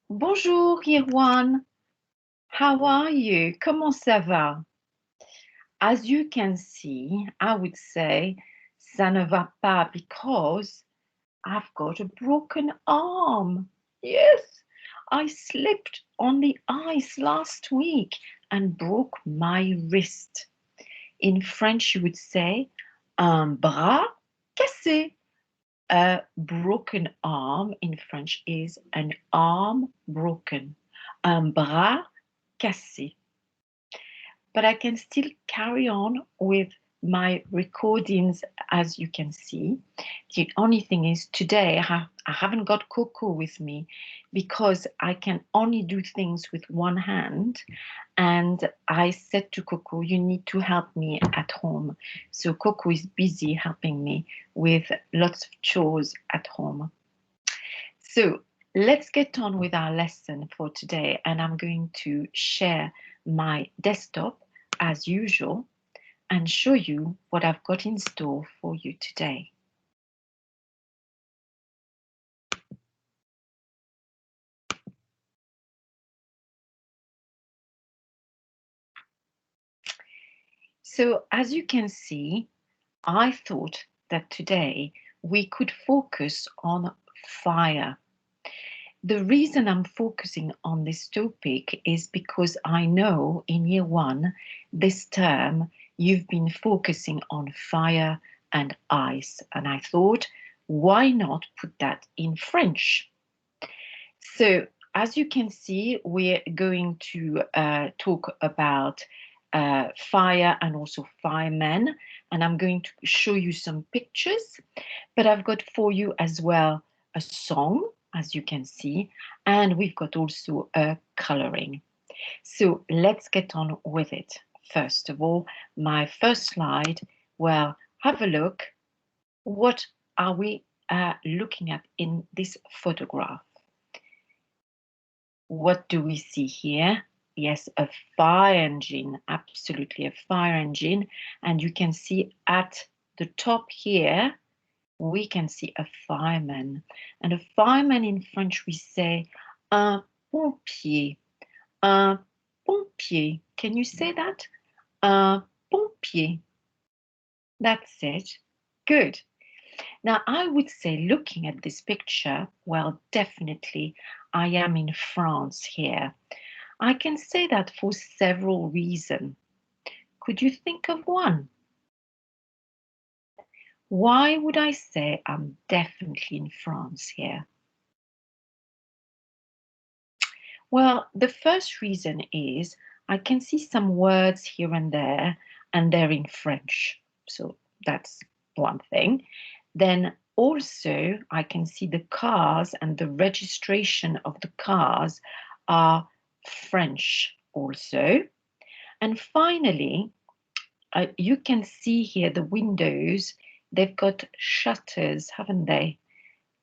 Bonjour, Irwan. How are you? Comment ça va? As you can see, I would say ça ne va pas because I've got a broken arm. Yes, I slipped on the ice last week and broke my wrist. In French, you would say un bras cassé. A broken arm in French is an arm broken. Un bras cassé. But I can still carry on with my recordings, as you can see. The only thing is today I haven't got Coco with me because I can only do things with one hand. And I said to Coco, you need to help me at home. So Coco is busy helping me with lots of chores at home. So let's get on with our lesson for today. And I'm going to share my desktop as usual and show you what I've got in store for you today. So as you can see, I thought that today we could focus on fire. The reason I'm focusing on this topic is because I know in year one, this term, you've been focusing on fire and ice. And I thought, why not put that in French? So as you can see, we're going to talk about fire and also firemen. And I'm going to show you some pictures, but I've got for you as well a song, as you can see, and we've got also a coloring. So let's get on with it. First of all, my first slide, well, have a look. What are we looking at in this photograph? What do we see here? Yes, a fire engine, absolutely a fire engine. And you can see at the top here, we can see a fireman. And a fireman in French, we say un pompier. Un pompier. Can you say that? Un pompier. That's it. Good. Now, I would say, looking at this picture, well, definitely I am in France here. I can say that for several reasons. Could you think of one? Why would I say I'm definitely in France here? Well, the first reason is I can see some words here and they're in French. So that's one thing. Then also I can see the cars and the registration of the cars are French also. And finally, you can see here the windows, they've got shutters, haven't they?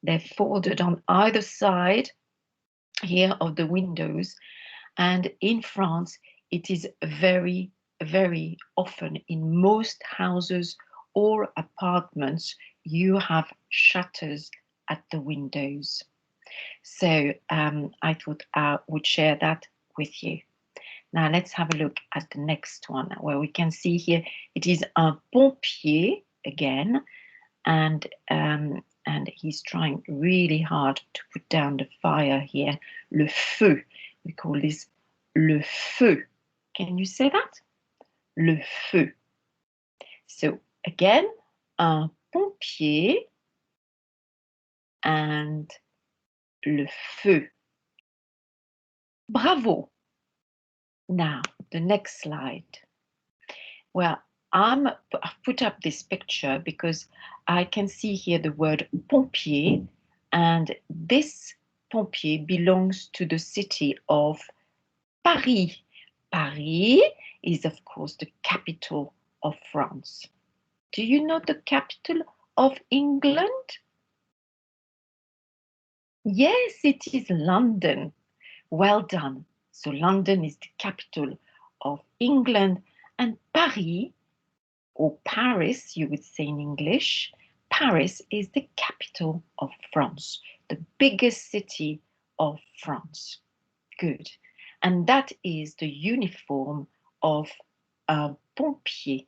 They're folded on either side here of the windows. And in France, it is very, very often in most houses or apartments, you have shutters at the windows. So I thought I would share that with you. Now let's have a look at the next one where we can see here it is un pompier again, and he's trying really hard to put down the fire here. Le feu, we call this le feu. Can you say that? Le feu. So again, un pompier and le feu. Bravo. Now, the next slide. Well, I've put up this picture because I can see here the word pompier, and this pompier belongs to the city of Paris. Paris is, of course, the capital of France. Do you know the capital of England? Yes, it is London. Well done. So London is the capital of England, and Paris, or Paris, you would say in English, Paris is the capital of France, the biggest city of France. Good. And that is the uniform of a pompier.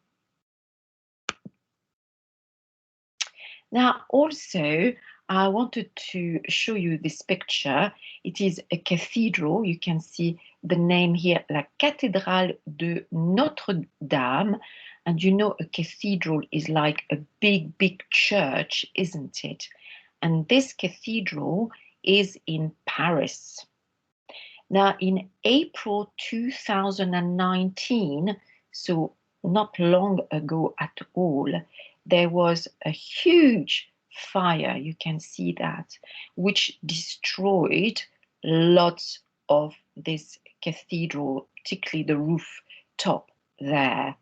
Now, also, I wanted to show you this picture. It is a cathedral. You can see the name here, La Cathédrale de Notre-Dame. And you know, a cathedral is like a big, big church, isn't it? And this cathedral is in Paris. Now, in April 2019, so not long ago at all, there was a huge fire, you can see that, which destroyed lots of this cathedral, particularly the rooftop there.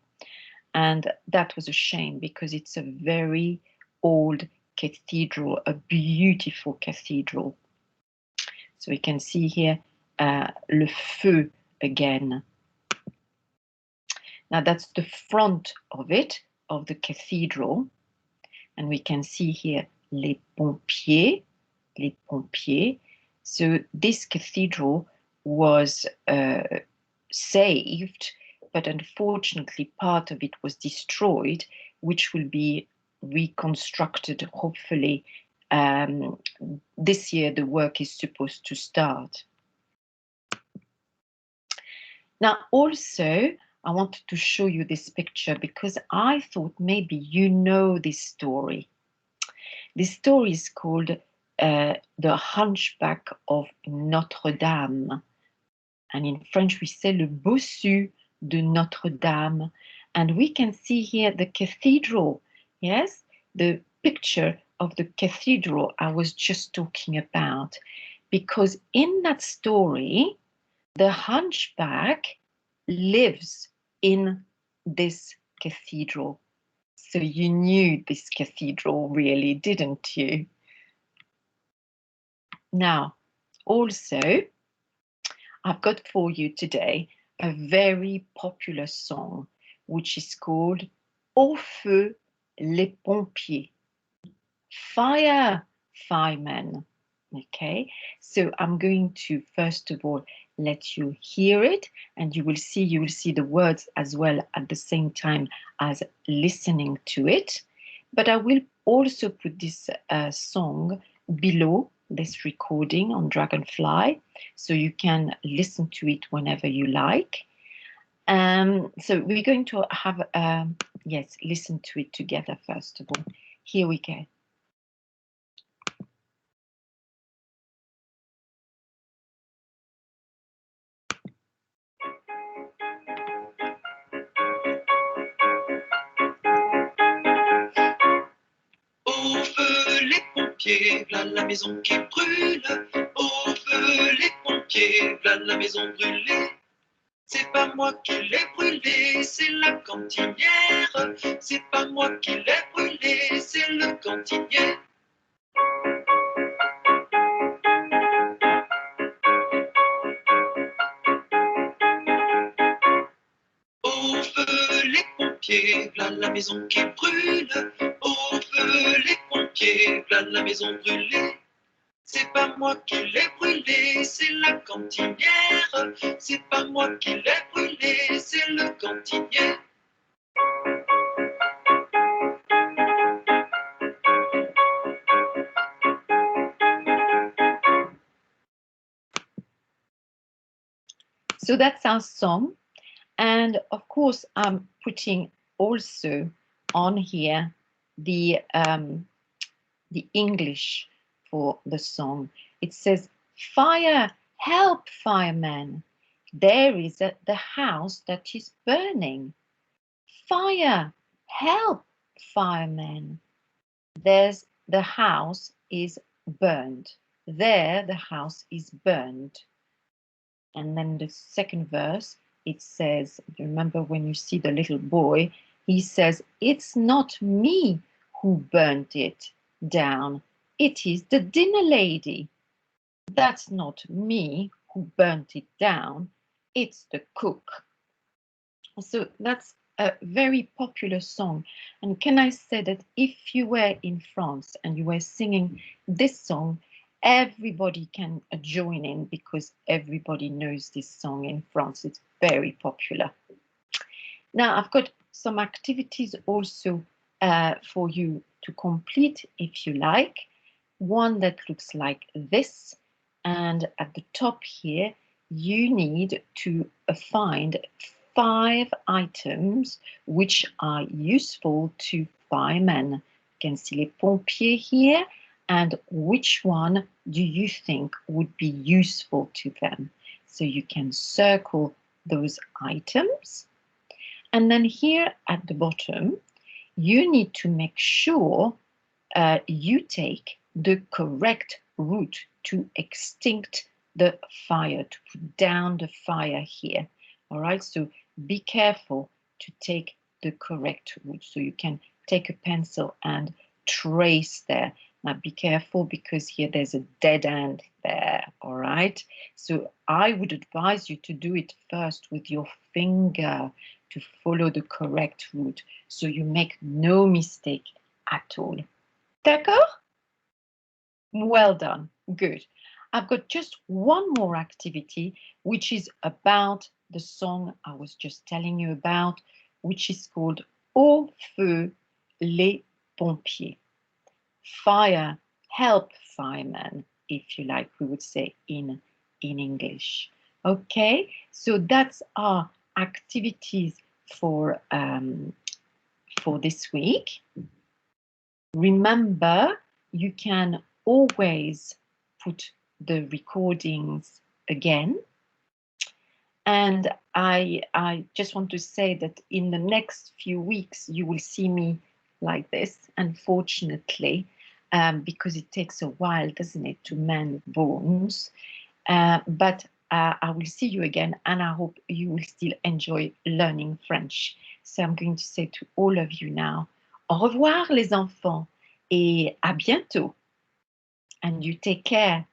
And that was a shame because it's a very old cathedral, a beautiful cathedral. So we can see here le feu again. Now that's the front of it, of the cathedral. And we can see here les pompiers, les pompiers. So this cathedral was saved, but unfortunately part of it was destroyed, which will be reconstructed hopefully. This year the work is supposed to start. Now also I wanted to show you this picture because I thought maybe you know this story. This story is called The Hunchback of Notre-Dame. And in French we say Le Bossu de Notre-Dame. And we can see here the cathedral, yes? The picture of the cathedral I was just talking about. Because in that story, the hunchback lives in this cathedral. So you knew this cathedral really, didn't you? Now, also, I've got for you today a very popular song, which is called Au feu les pompiers. Fire, firemen. Okay, so I'm going to first of all let you hear it, and you will see the words as well at the same time as listening to it. But I will also put this song below this recording on Dragonfly, so you can listen to it whenever you like. So we're going to have yes, listen to it together first of all. Here we go. Au feu les pompiers, v'là la maison qui brûle. Au feu les pompiers, v'là la maison brûlée. C'est pas moi qui l'ai brûlée, c'est la cantinière. C'est pas moi qui l'ai brûlée, c'est le cantinier. Au feu les pompiers, v'là la maison qui brûle. Au feu les pompiers, v'là la maison brûlée. C'est pas moi qui l'ai brûlée, c'est la cantinière. C'est pas moi qui l'ai brûlée, c'est le cantinier. So that's our song. And of course, I'm putting also on here the English for the song. It says, "Fire, help, fireman. There is the house that is burning. Fire, help, fireman. There's the house is burned. There the house is burned." And then the second verse, it says, remember when you see the little boy, he says, "It's not me who burnt it down. It is the dinner lady. That's not me who burnt it down. It's the cook." So that's a very popular song. And can I say that if you were in France and you were singing this song, everybody can join in because everybody knows this song in France. It's very popular. Now, I've got some activities also for you to complete if you like. One that looks like this, and at the top here, you need to find 5 items which are useful to firemen. You can see les pompiers here, and which one do you think would be useful to them? So you can circle those items. And then here at the bottom, you need to make sure you take the correct route to extinct the fire, to put down the fire here. All right, so be careful to take the correct route. So you can take a pencil and trace there. Now be careful because here there's a dead end there, all right? So I would advise you to do it first with your finger to follow the correct route so you make no mistake at all. D'accord? Well done, good. I've got just one more activity, which is about the song I was just telling you about, which is called Au feu les pompiers. Fire, help firemen, if you like, we would say in English. Okay, so that's our activities for this week. Remember, you can always put the recordings again. And I just want to say that in the next few weeks, you will see me like this, unfortunately, because it takes a while, doesn't it, to mend bones. But I will see you again, and I hope you will still enjoy learning French. So I'm going to say to all of you now, au revoir les enfants, et à bientôt. And you take care.